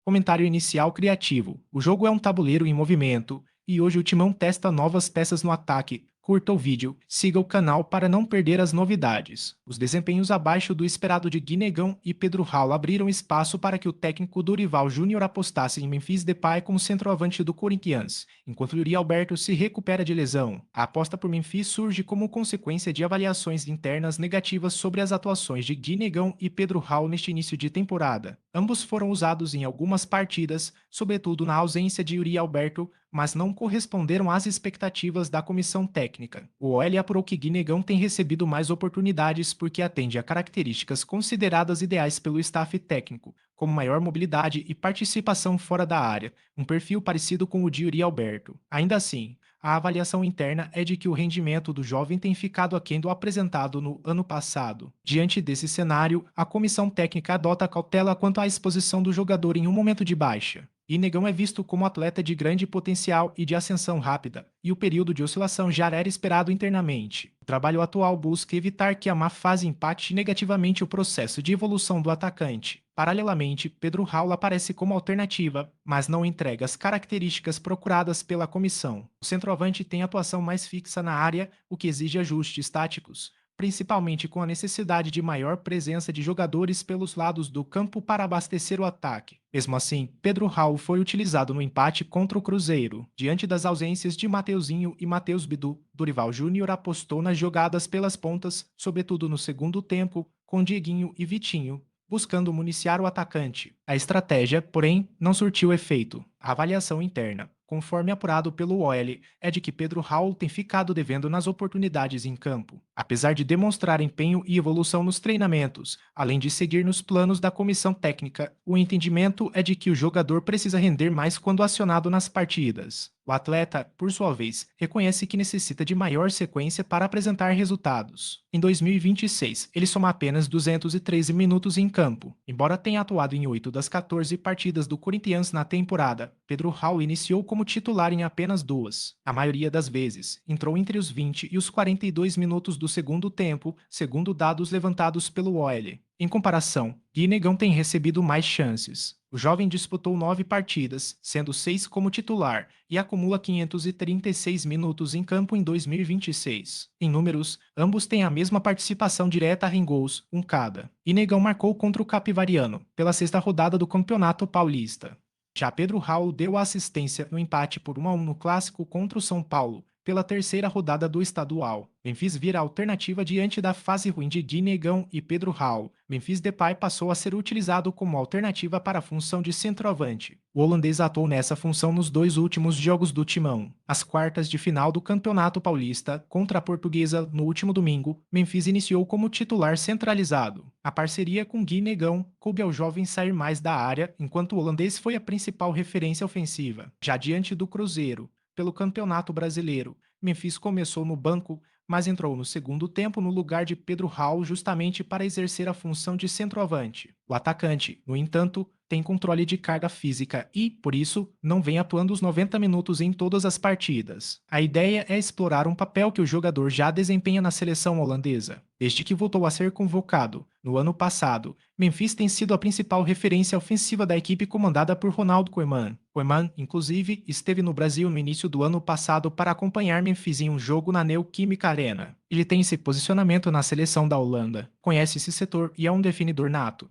Comentário inicial criativo. O jogo é um tabuleiro em movimento, e hoje o Timão testa novas peças no ataque. Curta o vídeo, siga o canal para não perder as novidades. Os desempenhos abaixo do esperado de Guinegão e Pedro Raul abriram espaço para que o técnico Dorival Júnior apostasse em Memphis Depay como centroavante do Corinthians, enquanto Yuri Alberto se recupera de lesão. A aposta por Memphis surge como consequência de avaliações internas negativas sobre as atuações de Guinegão e Pedro Raul neste início de temporada. Ambos foram usados em algumas partidas, sobretudo na ausência de Yuri Alberto, mas não corresponderam às expectativas da comissão técnica. O OL apurou que Guinegão tem recebido mais oportunidades porque atende a características consideradas ideais pelo staff técnico, como maior mobilidade e participação fora da área, um perfil parecido com o de Yuri Alberto. Ainda assim, a avaliação interna é de que o rendimento do jovem tem ficado aquém do apresentado no ano passado. Diante desse cenário, a comissão técnica adota cautela quanto à exposição do jogador em um momento de baixa. Inegão é visto como atleta de grande potencial e de ascensão rápida, e o período de oscilação já era esperado internamente. O trabalho atual busca evitar que a má fase impacte negativamente o processo de evolução do atacante. Paralelamente, Pedro Raul aparece como alternativa, mas não entrega as características procuradas pela comissão. O centroavante tem atuação mais fixa na área, o que exige ajustes táticos, principalmente com a necessidade de maior presença de jogadores pelos lados do campo para abastecer o ataque. Mesmo assim, Pedro Raul foi utilizado no empate contra o Cruzeiro. Diante das ausências de Mateuzinho e Matheus Bidu, Dorival Júnior apostou nas jogadas pelas pontas, sobretudo no segundo tempo, com Dieguinho e Vitinho, buscando municiar o atacante. A estratégia, porém, não surtiu efeito. A avaliação interna, conforme apurado pelo OL, é de que Pedro Raul tem ficado devendo nas oportunidades em campo. Apesar de demonstrar empenho e evolução nos treinamentos, além de seguir nos planos da comissão técnica, o entendimento é de que o jogador precisa render mais quando acionado nas partidas. O atleta, por sua vez, reconhece que necessita de maior sequência para apresentar resultados. Em 2026, ele soma apenas 213 minutos em campo. Embora tenha atuado em 8 das 14 partidas do Corinthians na temporada, Pedro Raul iniciou como titular em apenas 2. A maioria das vezes, entrou entre os 20 e os 42 minutos do segundo tempo, segundo dados levantados pelo OL. Em comparação, Guinegão tem recebido mais chances. O jovem disputou 9 partidas, sendo 6 como titular, e acumula 536 minutos em campo em 2026. Em números, ambos têm a mesma participação direta em gols, um cada. Guinegão marcou contra o Capivariano, pela sexta rodada do Campeonato Paulista. Já Pedro Raul deu a assistência no empate por 1-1 no clássico contra o São Paulo, pela terceira rodada do estadual. Memphis vira alternativa diante da fase ruim de Guinegão e Pedro Raul. Memphis Depay passou a ser utilizado como alternativa para a função de centroavante. O holandês atuou nessa função nos 2 últimos jogos do Timão. As quartas de final do Campeonato Paulista, contra a Portuguesa no último domingo, Memphis iniciou como titular centralizado. A parceria com Guinegão coube ao jovem sair mais da área, enquanto o holandês foi a principal referência ofensiva. Já diante do Cruzeiro, pelo Campeonato Brasileiro, Memphis começou no banco, mas entrou no segundo tempo no lugar de Pedro Raul justamente para exercer a função de centroavante. O atacante, no entanto, tem controle de carga física e, por isso, não vem atuando os 90 minutos em todas as partidas. A ideia é explorar um papel que o jogador já desempenha na seleção holandesa. Desde que voltou a ser convocado, no ano passado, Memphis tem sido a principal referência ofensiva da equipe comandada por Ronald Koeman. Koeman, inclusive, esteve no Brasil no início do ano passado para acompanhar Memphis em um jogo na Neoquímica Arena. Ele tem esse posicionamento na seleção da Holanda, conhece esse setor e é um definidor nato.